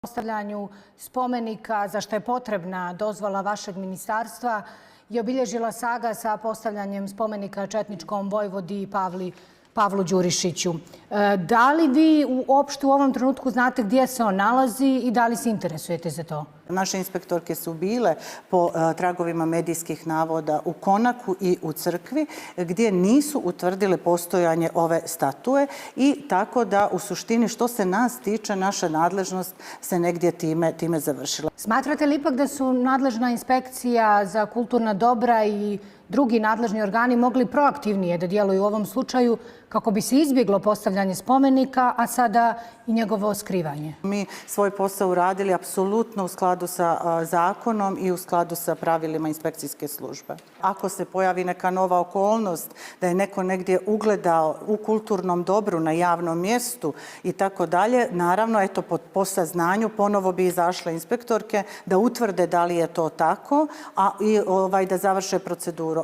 postavljanju spomenika, za što je potrebna dozvola vašeg ministarstva, je obilježila saga sa postavljanjem spomenika četničkom vojvodi Pavlu Đurišiću. Da li vi uopšte u ovom trenutku znate gdje se on nalazi i da li se interesujete za to? Naše inspektorke su bile po tragovima medijskih navoda u Konaku i u crkvi gdje nisu utvrdile postojanje ove statue i tako da u suštini što se nas tiče naša nadležnost se negdje time završila. Smatrate li ipak da su nadležna inspekcija za kulturna dobra i drugi nadležni organi mogli proaktivnije da djeluju u ovom slučaju kako bi se izbjeglo postavljanje spomenika, a sada i njegovo skrivanje? Mi svoj posao uradili apsolutno u skladu sa zakonom i u skladu sa pravilima inspekcijske službe. Ako se pojavi neka nova okolnost da je neko negdje ugledao u kulturnom dobru na javnom mjestu i tako dalje, naravno, eto, po saznanju ponovo bi izašle inspektorke da utvrde da li je to tako, a i da završe proceduru.